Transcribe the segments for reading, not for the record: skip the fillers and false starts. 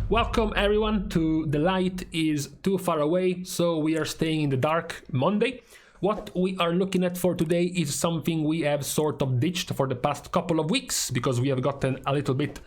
Welcome everyone to The Light is Too Far Away, so we are staying in the dark Monday. What we are looking at for today is something we have sort of ditched for the past couple of weeks because we have gotten a little bit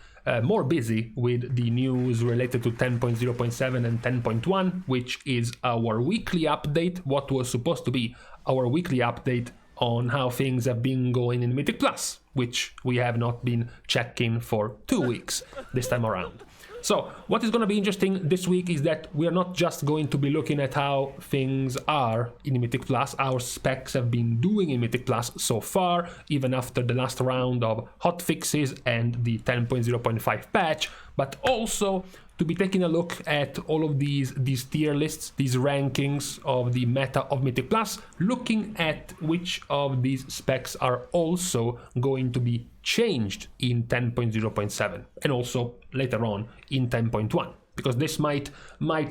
more busy with the news related to 10.0.7 and 10.1, which is our weekly update, what was supposed to be our weekly update on how things have been going in Mythic Plus, which we have not been checking for 2 weeks this time around. So what is going to be interesting this week is that we are not just going to be looking at how things are in Mythic Plus, our specs have been doing in Mythic Plus so far, even after the last round of hotfixes and the 10.0.5 patch, but also to be taking a look at all of these tier lists, these rankings of the meta of Mythic Plus, looking at which of these specs are also going to be changed in 10.0.7 and also later on in 10.1. Because this might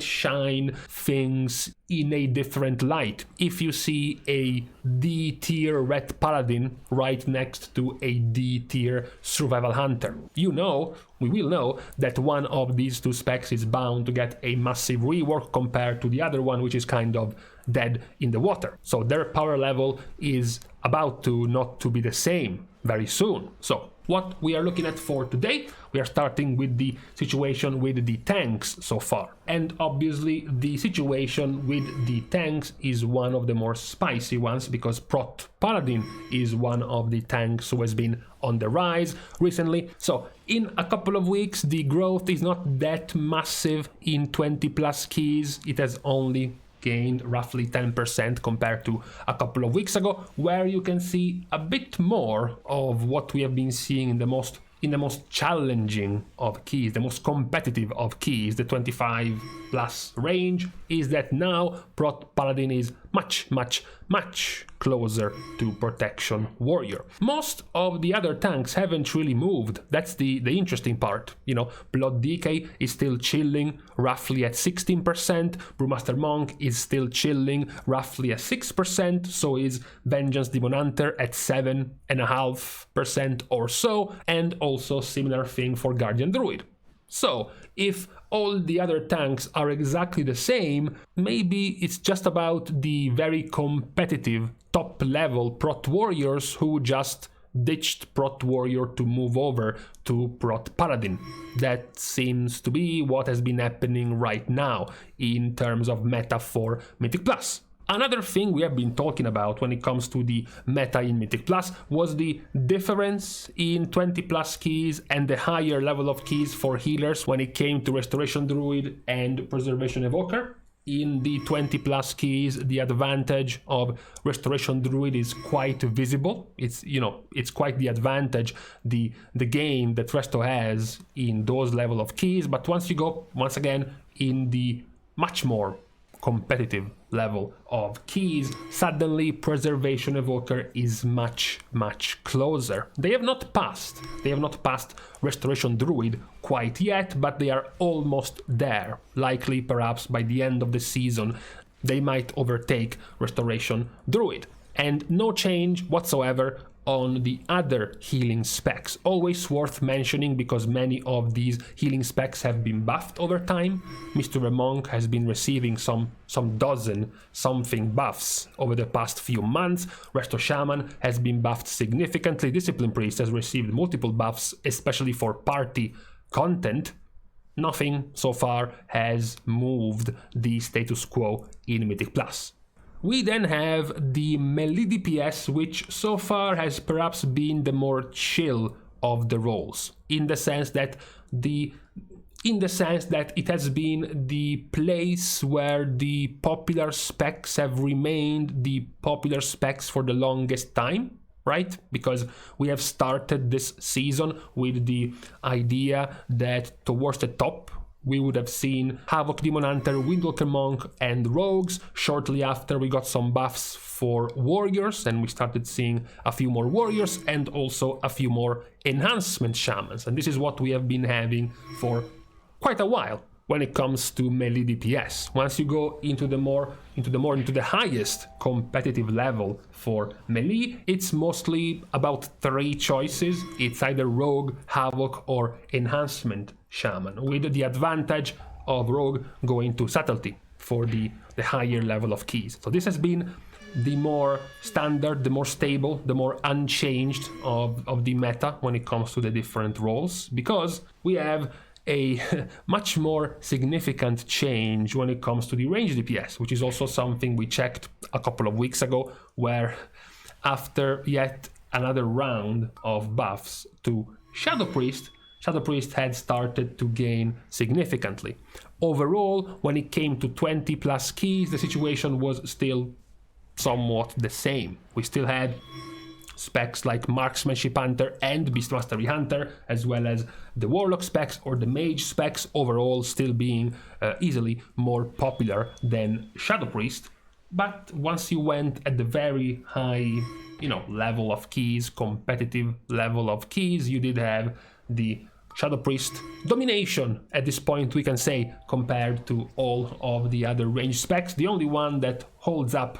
shine things in a different light. If you see a D tier red paladin right next to a D tier survival hunter, we will know that one of these two specs is bound to get a massive rework compared to the other one, which is kind of dead in the water. So their power level is about to not to be the same very soon. So what we are looking at for today, we are starting with the situation with the tanks so far. And obviously the situation with the tanks is one of the more spicy ones because Prot Paladin is one of the tanks who has been on the rise recently. So in a couple of weeks, the growth is not that massive in 20 plus keys. It has only gained roughly 10% compared to a couple of weeks ago, where you can see a bit more of what we have been seeing in the most challenging of keys, the most competitive of keys, the 25 plus range, is that now Prot Paladin is much closer to Protection Warrior. Most of the other tanks haven't really moved. That's the interesting part. Blood Decay is still chilling roughly at 16%, Brewmaster Monk is still chilling roughly at 6%, so is Vengeance Demon Hunter at 7.5% or so, and also similar thing for Guardian Druid. So if all the other tanks are exactly the same, maybe it's just about the very competitive top level Prot Warriors who just ditched Prot Warrior to move over to Prot Paladin. That seems to be what has been happening right now in terms of meta for Mythic Plus. Another thing we have been talking about when it comes to the meta in Mythic Plus was the difference in 20 plus keys and the higher level of keys for healers when it came to Restoration Druid and Preservation Evoker. In the 20 plus keys, the advantage of Restoration Druid is quite visible. It's quite the advantage, the gain that Resto has in those level of keys. But once you go, once again, in the much more competitive level of keys, suddenly Preservation Evoker is much closer. They have not passed Restoration Druid quite yet, but they are almost there. Likely perhaps by the end of the season they might overtake Restoration Druid. And no change whatsoever on the other healing specs. Always worth mentioning because many of these healing specs have been buffed over time. Mr. Monk has been receiving some dozen something buffs over the past few months. Resto Shaman has been buffed significantly. Discipline Priest has received multiple buffs, especially for party content. Nothing so far has moved the status quo in Mythic Plus. We then have the melee DPS, which so far has perhaps been the more chill of the roles, in the sense that it has been the place where the popular specs have remained the popular specs for the longest time, right? Because we have started this season with the idea that towards the top we would have seen Havoc Demon Hunter, Windwalker Monk, and Rogues. Shortly after, we got some buffs for Warriors, and we started seeing a few more Warriors and also a few more Enhancement Shamans. And this is what we have been having for quite a while. when it comes to melee DPS. Once you go into the highest competitive level for melee, it's mostly about 3 choices. It's either Rogue, Havoc, or Enhancement Shaman, with the advantage of Rogue going to Subtlety for the higher level of keys. So this has been the more standard, the more stable, the more unchanged of the meta when it comes to the different roles, because we have a much more significant change when it comes to the range DPS, which is also something we checked a couple of weeks ago, where after yet another round of buffs to Shadow Priest had started to gain significantly. Overall, when it came to 20 plus keys, the situation was still somewhat the same. We still had specs like Marksmanship Hunter and Beast Mastery Hunter, as well as the Warlock specs or the Mage specs, overall still being easily more popular than Shadow Priest. But once you went at the very high, level of keys, competitive level of keys, you did have the Shadow Priest domination at this point, we can say, compared to all of the other range specs. The only one that holds up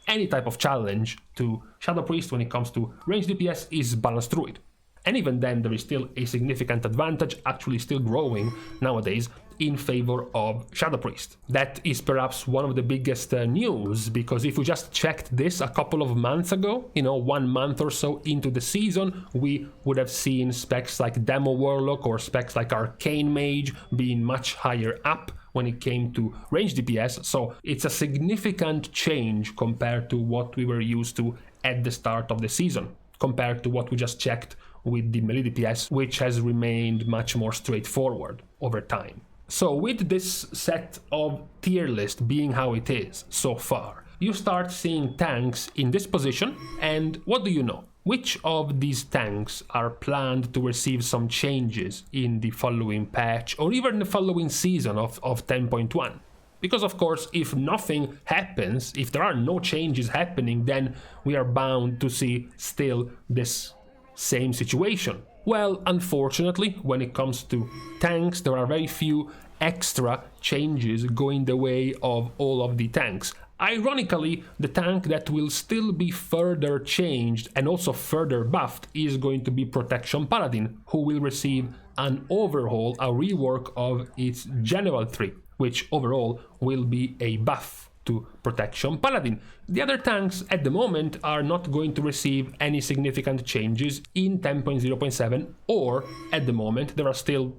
any type of challenge to Shadow Priest when it comes to range DPS is Balanced Druid. And even then, there is still a significant advantage, actually still growing nowadays, in favor of Shadow Priest. That is perhaps one of the biggest news, because if we just checked this a couple of months ago, 1 month or so into the season, we would have seen specs like Demo Warlock or specs like Arcane Mage being much higher up when it came to range DPS. So it's a significant change compared to what we were used to at the start of the season, compared to what we just checked with the melee DPS, which has remained much more straightforward over time. So with this set of tier list being how it is so far, you start seeing tanks in this position, and what do you know? Which of these tanks are planned to receive some changes in the following patch, or even the following season of 10.1? Because of course, if nothing happens, if there are no changes happening, then we are bound to see still this same situation. Well, unfortunately, when it comes to tanks, there are very few extra changes going the way of all of the tanks. Ironically, the tank that will still be further changed and also further buffed is going to be Protection Paladin, who will receive an overhaul, a rework of its General tree, which overall will be a buff to Protection Paladin. The other tanks at the moment are not going to receive any significant changes in 10.0.7, or at the moment there are still,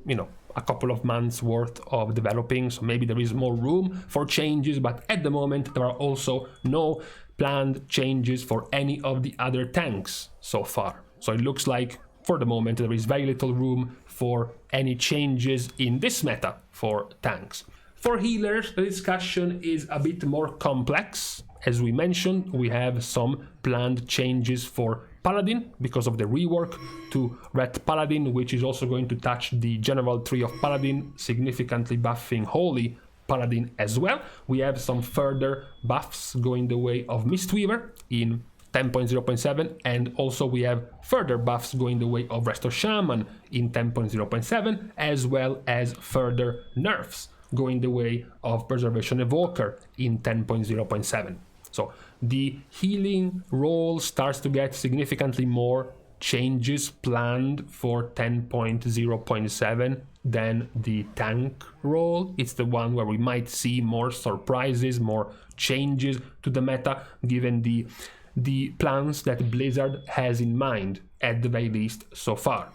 a couple of months worth of developing, so maybe there is more room for changes, but at the moment there are also no planned changes for any of the other tanks so far. So it looks like for the moment there is very little room for any changes in this meta for tanks. For healers, the discussion is a bit more complex. As we mentioned, we have some planned changes for Paladin because of the rework to Red Paladin, which is also going to touch the general tree of Paladin, significantly buffing Holy Paladin as well. We have some further buffs going the way of Mistweaver in 10.0.7, and also we have further buffs going the way of Restore Shaman in 10.0.7, as well as further nerfs going the way of Preservation Evoker in 10.0.7. So the healing role starts to get significantly more changes planned for 10.0.7 than the tank role. It's the one where we might see more surprises, more changes to the meta, given the plans that Blizzard has in mind, at the very least so far.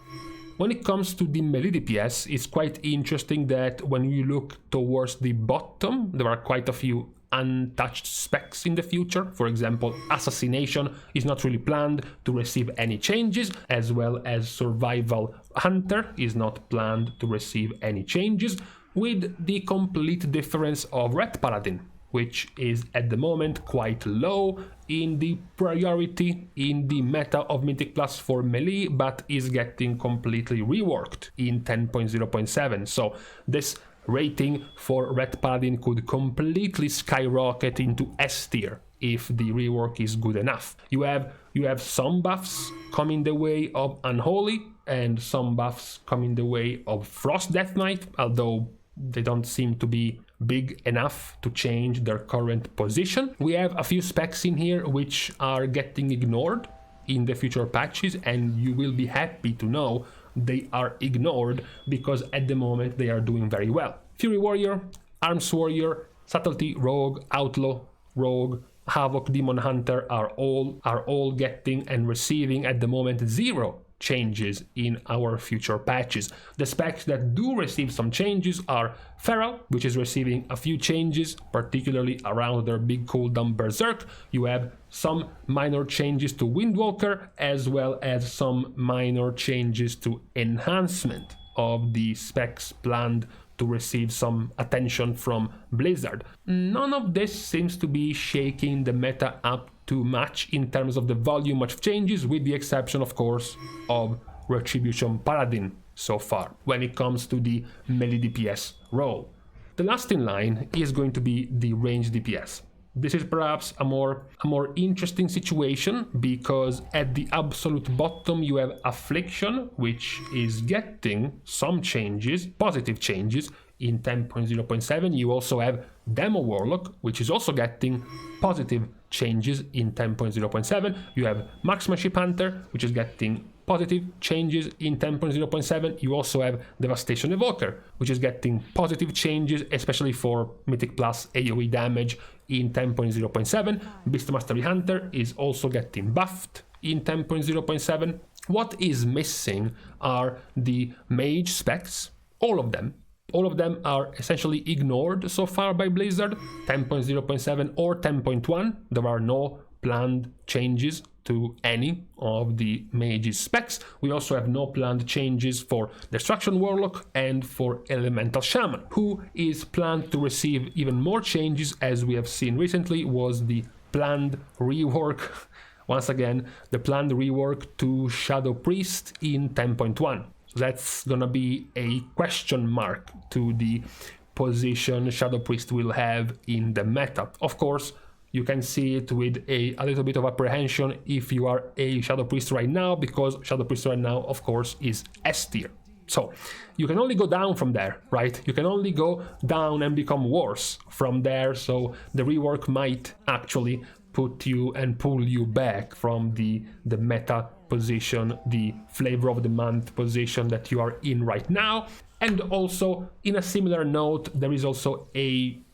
When it comes to the melee DPS, it's quite interesting that when you look towards the bottom, there are quite a few untouched specs in the future. For example, Assassination is not really planned to receive any changes, as well as Survival Hunter is not planned to receive any changes, with the complete difference of Red Paladin, which is at the moment quite low in the priority in the meta of Mythic Plus for melee, but is getting completely reworked in 10.0.7. So this rating for Red Paladin could completely skyrocket into S tier if the rework is good enough. You have some buffs coming the way of Unholy and some buffs coming the way of Frost Death Knight, although They don't seem to be big enough to change their current position. We have a few specs in here which are getting ignored in the future patches, and you will be happy to know they are ignored because at the moment they are doing very well. Fury Warrior, Arms Warrior, Subtlety Rogue, Outlaw Rogue, Havoc Demon Hunter are all getting and receiving at the moment 0 changes in our future patches. The specs that do receive some changes are Feral, which is receiving a few changes, particularly around their big cooldown Berserk. You have some minor changes to Windwalker, as well as some minor changes to enhancement of the specs planned to receive some attention from Blizzard. None of this seems to be shaking the meta up too much in terms of the volume of changes, with the exception, of course, of Retribution Paladin so far, when it comes to the melee DPS role. The last in line is going to be the Ranged DPS. This is perhaps a more interesting situation, because at the absolute bottom you have Affliction, which is getting some changes, positive changes, in 10.0.7. You also have Demo Warlock, which is also getting positive changes in 10.0.7. You have Marksmanship Hunter, which is getting positive changes in 10.0.7. You also have Devastation Evoker, which is getting positive changes, especially for Mythic Plus AoE damage in 10.0.7. Beast Mastery Hunter is also getting buffed in 10.0.7. What is missing are the mage specs, all of them. All of them are essentially ignored so far by Blizzard, 10.0.7 or 10.1. There are no planned changes to any of the mage's specs. We also have no planned changes for Destruction Warlock and for Elemental Shaman. Who is planned to receive even more changes, as we have seen recently, was the planned rework, once again, the planned rework to Shadow Priest in 10.1. That's gonna be a question mark to the position Shadow Priest will have in the meta. Of course, you can see it with a little bit of apprehension if you are a Shadow Priest right now, because Shadow Priest right now, of course, is S tier. So you can only go down from there, right? You can only go down and become worse from there. So the rework might actually put you and pull you back from the meta position, the flavor of the month position that you are in right now. And also, in a similar note, there is also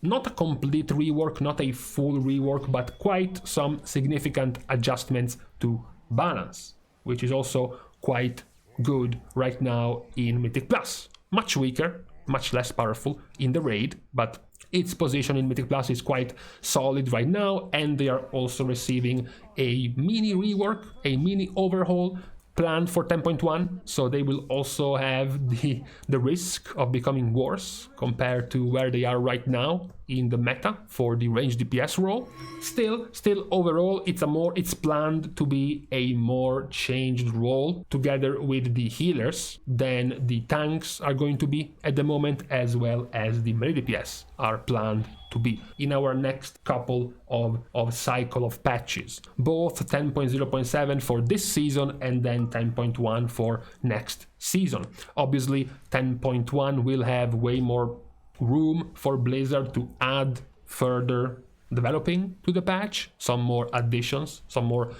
not a complete rework, not a full rework, but quite some significant adjustments to balance, which is also quite good right now in Mythic Plus. Much weaker, much less powerful in the raid, but its position in Mythic Plus is quite solid right now, and they are also receiving a mini rework, a mini overhaul planned for 10.1, so they will also have the risk of becoming worse compared to where they are right now in the meta for the Ranged DPS role. Still overall, it's planned to be a more changed role together with the healers than the tanks are going to be at the moment, as well as the melee DPS are planned to be in our next couple of cycle of patches, both 10.0.7 for this season and then 10.1 for next season. Obviously 10.1 will have way more room for Blizzard to add further developing to the patch, some more additions, some more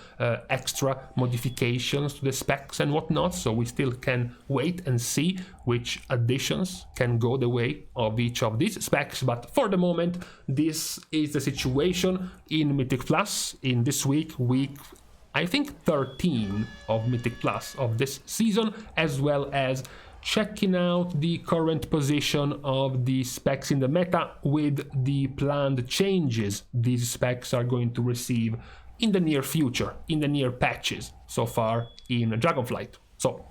extra modifications to the specs and whatnot, so we still can wait and see which additions can go the way of each of these specs. But for the moment, this is the situation in Mythic Plus in this week I think 13 of Mythic Plus of this season, as well as checking out the current position of the specs in the meta with the planned changes these specs are going to receive in the near future, in the near patches so far in Dragonflight. So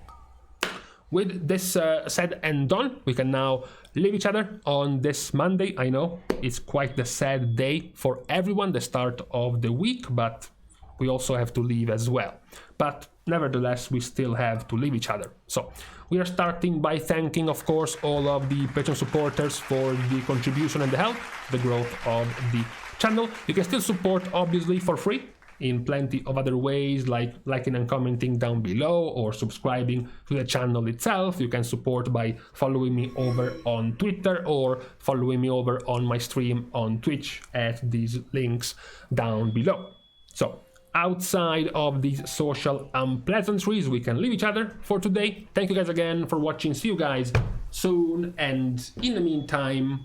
with this said and done, we can now leave each other on this Monday. I know it's quite the sad day for everyone, the start of the week, but we also have to leave as well. But nevertheless, we still have to leave each other. So we are starting by thanking, of course, all of the Patreon supporters for the contribution and the help, the growth of the channel. You can still support, obviously, for free in plenty of other ways, like liking and commenting down below or subscribing to the channel itself. You can support by following me over on Twitter or following me over on my stream on Twitch at these links down below. So outside of these social unpleasantries, we can leave each other for today. Thank you guys again for watching. See you guys soon, and in the meantime,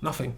nothing.